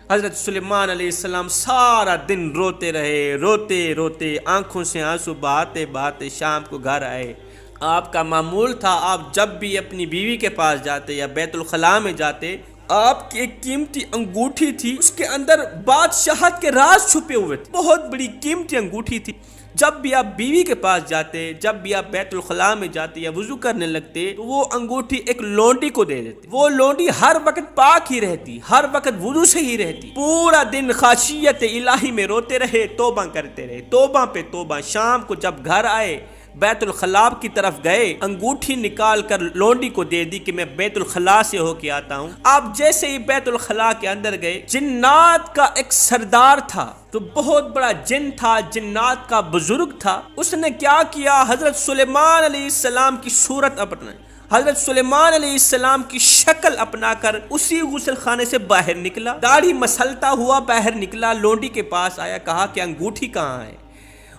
حضرت سلیمان علیہ السلام سارا دن روتے رہے، روتے روتے آنکھوں سے آنسو بہاتے بہاتے شام کو گھر آئے۔ آپ کا معمول تھا، آپ جب بھی اپنی بیوی کے پاس جاتے یا بیت الخلاء میں جاتے، آپ کی ایک قیمتی انگوٹھی تھی، اس کے اندر بادشاہت کے راز چھپے ہوئے تھے، بہت بڑی قیمتی انگوٹھی تھی۔ جب بھی آپ بیوی کے پاس جاتے، جب بھی آپ بیت الخلاء میں جاتے یا وضو کرنے لگتے تو وہ انگوٹھی ایک لونڈی کو دے دیتے، وہ لونڈی ہر وقت پاک ہی رہتی، ہر وقت وضو سے ہی رہتی، پورا دن خاشیت الہی میں روتے رہے، توبہ کرتے رہے، توبہ پہ توبہ۔ شام کو جب گھر آئے، بیت الخلاء کی طرف گئے، انگوٹھی نکال کر لونڈی کو دے دی کہ میں بیت الخلاء سے ہو کے آتا ہوں۔ آپ جیسے ہی بیت الخلاء کے اندر گئے، جنات کا ایک سردار تھا، تو بہت بڑا جن تھا، جنات کا بزرگ تھا، اس نے کیا کیا، حضرت سلیمان علیہ السلام کی صورت اپنائی، حضرت سلیمان علیہ السلام کی شکل اپنا کر اسی غسل خانے سے باہر نکلا، داڑھی مسلتا ہوا باہر نکلا، لونڈی کے پاس آیا، کہا کہ انگوٹھی کہاں ہے؟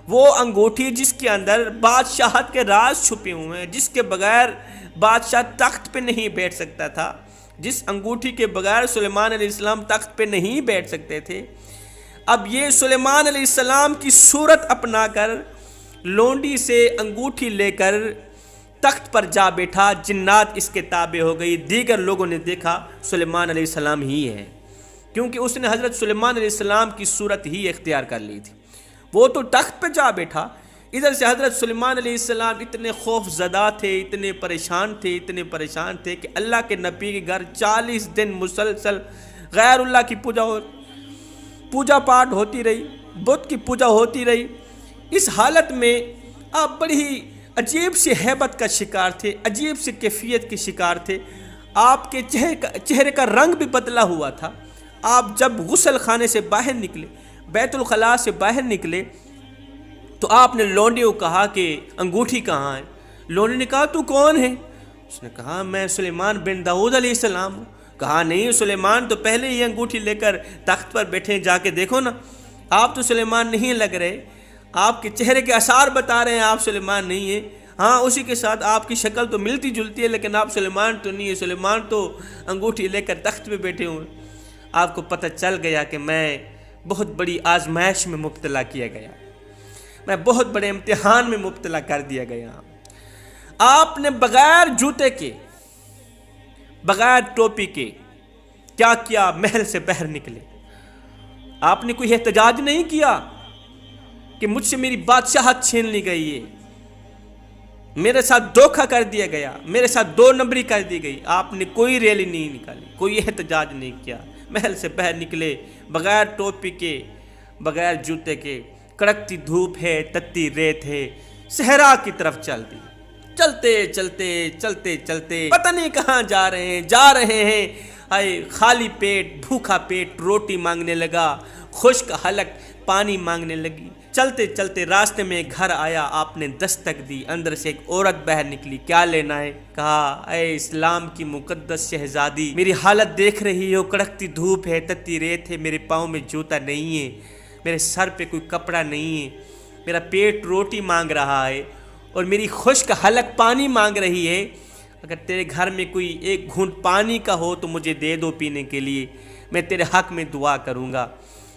وہ انگوٹھی جس کے اندر بادشاہت کے راز چھپے ہوئے ہیں، جس کے بغیر بادشاہ تخت پہ نہیں بیٹھ سکتا تھا، جس انگوٹھی کے بغیر سلیمان علیہ السلام تخت پہ نہیں بیٹھ سکتے تھے، اب یہ سلیمان علیہ السلام کی صورت اپنا کر لونڈی سے انگوٹھی لے کر تخت پر جا بیٹھا، جنات اس کے تابع ہو گئی، دیگر لوگوں نے دیکھا سلیمان علیہ السلام ہی ہے، کیونکہ اس نے حضرت سلیمان علیہ السلام کی صورت ہی اختیار کر لی تھی۔ وہ تو تخت پہ جا بیٹھا، ادھر سے حضرت سلیمان علیہ السلام اتنے خوف زدہ تھے، اتنے پریشان تھے کہ اللہ کے نبی کے گھر 40 دن مسلسل غیر اللہ کی پوجا پاٹ ہوتی رہی، بت کی پوجا ہوتی رہی۔ اس حالت میں آپ بڑی ہی عجیب سی ہیبت کا شکار تھے، عجیب سی کیفیت کے شکار تھے، آپ کے چہرے کا رنگ بھی بدلا ہوا تھا۔ آپ جب غسل خانے سے باہر نکلے، بیت الخلاء سے باہر نکلے، تو آپ نے لونڈی کو کہا کہ انگوٹھی کہاں ہے؟ لونڈی نے کہا تو کون ہے؟ اس نے کہا میں سلیمان بن داؤد علیہ السلام ہوں۔ کہا نہیں، سلیمان تو پہلے ہی انگوٹھی لے کر تخت پر بیٹھے، جا کے دیکھو نا، آپ تو سلیمان نہیں لگ رہے، آپ کے چہرے کے آثار بتا رہے ہیں آپ سلیمان نہیں ہیں، ہاں اسی کے ساتھ آپ کی شکل تو ملتی جلتی ہے، لیکن آپ سلیمان تو نہیں ہے، سلیمان تو انگوٹھی لے کر تخت پہ بیٹھے ہوئے۔ آپ کو پتہ چل گیا کہ میں بہت بڑی آزمائش میں مبتلا کیا گیا، میں بہت بڑے امتحان میں مبتلا کر دیا گیا۔ آپ نے بغیر جوتے کے، بغیر ٹوپی کے کیا کیا؟ محل سے باہر نکلے۔ آپ نے کوئی احتجاج نہیں کیا کہ مجھ سے میری بادشاہت چھین لی گئی ہے، میرے ساتھ دھوکہ کر دیا گیا، میرے ساتھ 2 نمبری کر دی گئی۔ آپ نے کوئی ریلی نہیں نکالی، کوئی احتجاج نہیں کیا، محل سے باہر نکلے بغیر ٹوپی کے، بغیر جوتے کے، کڑکتی دھوپ ہے، تتی ریت ہے، صحرا کی طرف چل دی، چلتے پتہ نہیں کہاں جا رہے ہیں، خالی پیٹ، بھوکا پیٹ روٹی مانگنے لگا، خشک حلق پانی مانگنے لگی۔ چلتے چلتے راستے میں گھر آیا، آپ نے دستک دی، اندر سے ایک عورت باہر نکلی، کیا لینا ہے؟ کہا اے اسلام کی مقدس شہزادی، میری حالت دیکھ رہی ہو، کڑکتی دھوپ ہے، تتی ریت ہے، میرے پاؤں میں جوتا نہیں ہے، میرے سر پہ کوئی کپڑا نہیں ہے، میرا پیٹ روٹی مانگ رہا ہے اور میری خشک حلق پانی مانگ رہی ہے، اگر تیرے گھر میں کوئی ایک گھونٹ پانی کا ہو تو مجھے دے دو پینے کے لیے، میں تیرے حق میں دعا کروں گا،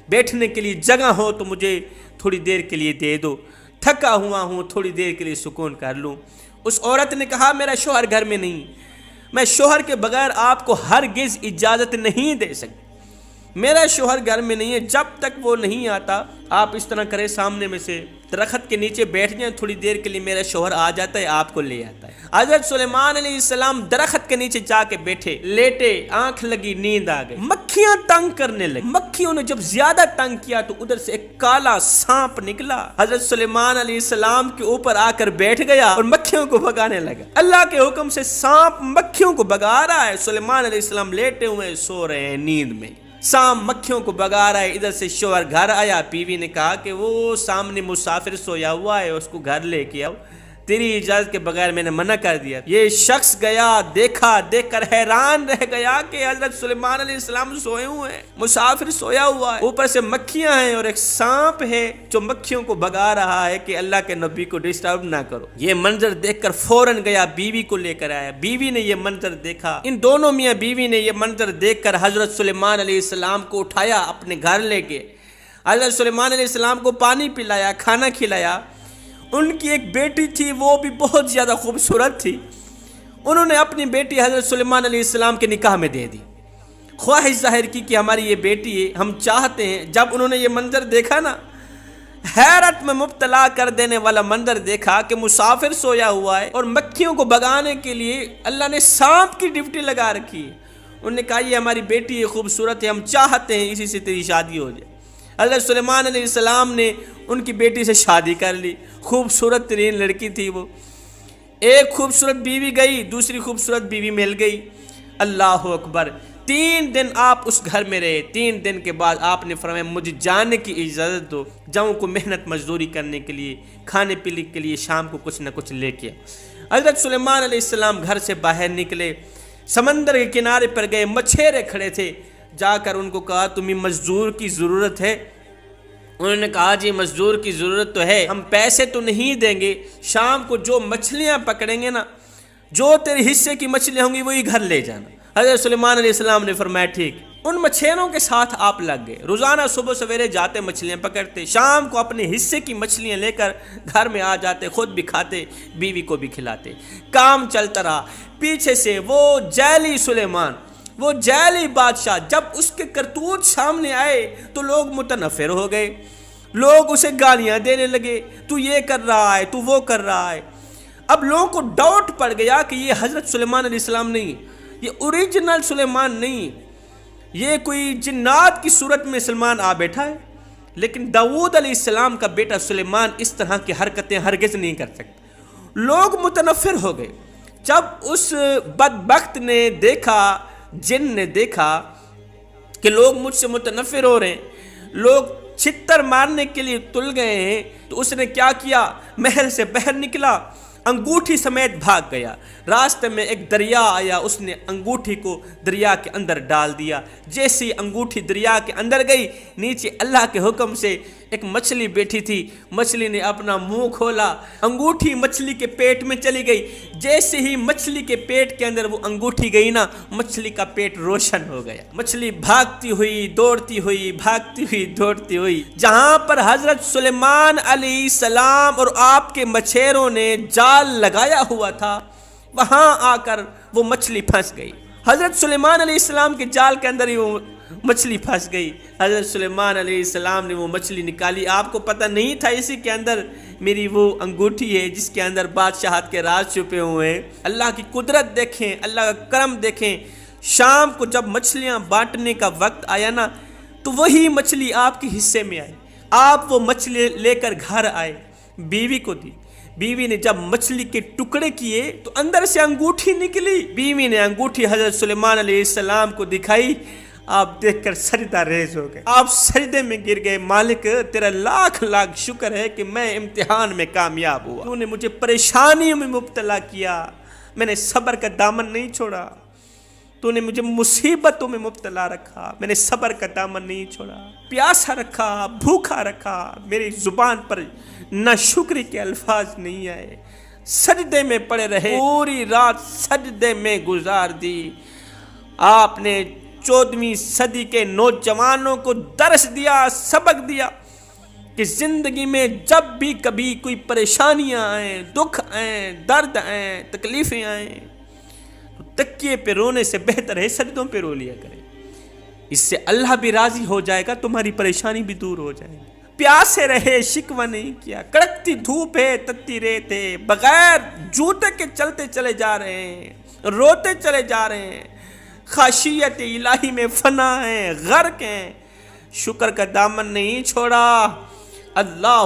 بیٹھنے کے لیے جگہ ہو تو مجھے تھوڑی دیر کے لیے دے دو، تھکا ہوا ہوں، تھوڑی دیر کے لیے سکون کر لوں۔ اس عورت نے کہا میرا شوہر گھر میں نہیں، میں شوہر کے بغیر آپ کو ہرگز اجازت نہیں دے سکتی، میرا شوہر گھر میں نہیں ہے، جب تک وہ نہیں آتا آپ اس طرح کریں، سامنے میں سے درخت کے نیچے بیٹھ جائیں، تھوڑی دیر کے لیے میرا شوہر آ جاتا ہے، آپ کو لے آتا ہے۔ حضرت سلیمان علیہ السلام درخت کے نیچے جا کے بیٹھے، لیٹے، آنکھ لگی، نیند آ گئی، مکھیاں تنگ کرنے لگی۔ مکھیوں نے جب زیادہ تنگ کیا تو ادھر سے ایک کالا سانپ نکلا، حضرت سلیمان علیہ السلام کے اوپر آ کر بیٹھ گیا اور مکھیوں کو بھگانے لگا۔ اللہ کے حکم سے سانپ مکھیوں کو بھگا رہا ہے، سلیمان علیہ السلام لیٹے ہوئے سو رہے ہیں نیند میں، سام مکھیوں کو بگا رہا ہے۔ ادھر سے شوہر گھر آیا، بیوی نے کہا کہ وہ سامنے مسافر سویا ہوا ہے، اس کو گھر لے کے آؤ، تیری اجازت کے بغیر میں نے منع کر دیا۔ یہ شخص گیا، دیکھا، دیکھ کر حیران رہ گیا کہ حضرت سلیمان علیہ السلام سوئے ہوئے ہیں، مسافر سویا ہوا ہے، اوپر سے مکھیاں ہیں اور ایک سانپ ہے جو مکھیوں کو بھگا رہا ہے کہ اللہ کے نبی کو ڈسٹرب نہ کرو۔ یہ منظر دیکھ کر فوراً گیا، بیوی کو لے کر آیا۔ بیوی نے یہ منظر دیکھا، ان دونوں میاں بیوی نے یہ منظر دیکھ کر حضرت سلیمان علیہ السلام کو اٹھایا، اپنے گھر لے گئے۔ حضرت سلیمان علیہ السلام کو پانی پلایا، کھانا کھلایا۔ ان کی ایک بیٹی تھی، وہ بھی بہت زیادہ خوبصورت تھی، انہوں نے اپنی بیٹی حضرت سلیمان علیہ السلام کے نکاح میں دے دی، خواہش ظاہر کی کہ ہماری یہ بیٹی ہے، ہم چاہتے ہیں۔ جب انہوں نے یہ منظر دیکھا نا، حیرت میں مبتلا کر دینے والا منظر دیکھا کہ مسافر سویا ہوا ہے اور مکھیوں کو بھگانے کے لیے اللہ نے سانپ کی ڈیوٹی لگا رکھی ہے۔ انہوں نے کہا یہ ہماری بیٹی ہے، خوبصورت ہے، ہم چاہتے ہیں اسی سے تیری شادی ہو جائے۔ حضرت سلیمان علیہ السلام نے ان کی بیٹی سے شادی کر لی، خوبصورت ترین لڑکی تھی وہ۔ ایک خوبصورت بیوی گئی، دوسری خوبصورت بیوی مل گئی۔ اللہ اکبر! 3 دن آپ اس گھر میں رہے۔ 3 دن کے بعد آپ نے فرمایا مجھے جانے کی اجازت دو، جاؤں کو محنت مزدوری کرنے کے لیے، کھانے پینے کے لیے شام کو کچھ نہ کچھ لے کے۔ حضرت سلیمان علیہ السلام گھر سے باہر نکلے، سمندر کے کنارے پر گئے، مچھیرے کھڑے تھے، جا کر ان کو کہا تمہیں مزدور کی ضرورت ہے؟ انہوں نے کہا جی مزدور کی ضرورت تو ہے، ہم پیسے تو نہیں دیں گے، شام کو جو مچھلیاں پکڑیں گے نا، جو تیرے حصے کی مچھلیاں ہوں گی وہی گھر لے جانا۔ حضرت سلیمان علیہ السلام نے فرمایا ٹھیک۔ ان مچھیروں کے ساتھ آپ لگ گئے، روزانہ صبح سویرے جاتے مچھلیاں پکڑتے، شام کو اپنے حصے کی مچھلیاں لے کر گھر میں آ جاتے، خود بھی کھاتے، بیوی کو بھی کھلاتے۔ کام چلتا رہا۔ پیچھے سے وہ جیلی سلیمان، وہ جیلی بادشاہ، جب اس کے کرتوت سامنے آئے تو لوگ متنفر ہو گئے، لوگ اسے گالیاں دینے لگے، تو یہ کر رہا ہے، تو وہ کر رہا ہے۔ اب لوگوں کو ڈاؤٹ پڑ گیا کہ یہ حضرت سلیمان علیہ السلام نہیں، یہ اوریجنل سلیمان نہیں، یہ کوئی جنات کی صورت میں سلیمان آ بیٹھا ہے۔ لیکن داؤد علیہ السلام کا بیٹا سلیمان اس طرح کی حرکتیں ہرگز نہیں کر سکتا۔ لوگ متنفر ہو گئے۔ جب اس بدبخت نے دیکھا، جن نے دیکھا کہ لوگ مجھ سے متنفر ہو رہے ہیں، لوگ چھتر مارنے کے لیے تل گئے ہیں، تو اس نے کیا کیا، محل سے باہر نکلا، انگوٹھی سمیت بھاگ گیا۔ راستے میں ایک دریا آیا، اس نے انگوٹھی کو دریا کے اندر ڈال دیا۔ جیسی انگوٹھی دریا کے اندر گئی، نیچے اللہ کے حکم سے ایک مچھلی بیٹھی تھی، مچھلی نے اپنا منہ کھولا، انگوٹھی مچھلی کے پیٹ میں چلی گئی۔ جیسے ہی مچھلی کے پیٹ کے اندر وہ انگوٹھی گئی نا، مچھلی کا پیٹ روشن ہو گیا۔ مچھلی بھاگتی ہوئی، دوڑتی ہوئی، بھاگتی ہوئی، دوڑتی ہوئی، جہاں پر حضرت سلیمان علیہ السلام اور آپ کے مچھیروں نے جال لگایا ہوا تھا، وہاں آ کر وہ مچھلی پھنس گئی۔ حضرت سلیمان علیہ السلام کے جال کے اندر ہی وہ مچھلی پھنس گئی۔ حضرت سلیمان علیہ السلام نے وہ مچھلی نکالی۔ آپ کو پتہ نہیں تھا اسی کے اندر میری وہ انگوٹھی ہے جس کے اندر بادشاہت کے راز چھپے ہوئے ہیں۔ اللہ کی قدرت دیکھیں، اللہ کا کرم دیکھیں۔ شام کو جب مچھلیاں بانٹنے کا وقت آیا نا، تو وہی مچھلی آپ کے حصے میں آئی۔ آپ وہ مچھلی لے کر گھر آئے، بیوی کو دی۔ بیوی نے جب مچھلی کے ٹکڑے کیے تو اندر سے انگوٹھی نکلی۔ بیوی نے انگوٹھی حضرت سلیمان علیہ السلام کو دکھائی۔ آپ دیکھ کر سجدہ ریز ہو گئے، آپ سجدے میں گر گئے۔ مالک تیرا لاکھ لاکھ شکر ہے کہ میں امتحان میں کامیاب ہوا، تو نے مجھے پریشانیوں میں مبتلا کیا، میں نے صبر کا دامن نہیں چھوڑا، تو نے مجھے مصیبتوں میں مبتلا رکھا، میں نے صبر کا دامن نہیں چھوڑا، پیاسا رکھا، بھوکا رکھا، میری زبان پر نہ شکر کے الفاظ نہیں آئے، سجدے میں پڑے رہے، پوری رات سجدے میں گزار دی۔ آپ نے 14ویں صدی کے نوجوانوں کو درس دیا، سبق دیا کہ زندگی میں جب بھی کبھی کوئی پریشانیاں آئیں، دکھ آئیں، درد آئیں، تکلیفیں آئیں، تو تکیے پہ رونے سے بہتر ہے سجدوں پہ رو لیا کریں۔ اس سے اللہ بھی راضی ہو جائے گا، تمہاری پریشانی بھی دور ہو جائے گی۔ پیاسے رہے، شکوہ نہیں کیا، کڑکتی دھوپ ہے، تتی ریت ہے، بغیر جوتے کے چلتے چلے جا رہے ہیں، روتے چلے جا رہے ہیں، خاشیت الہی میں فنا ہیں، غرق ہیں، شکر کا دامن نہیں چھوڑا۔ اللہ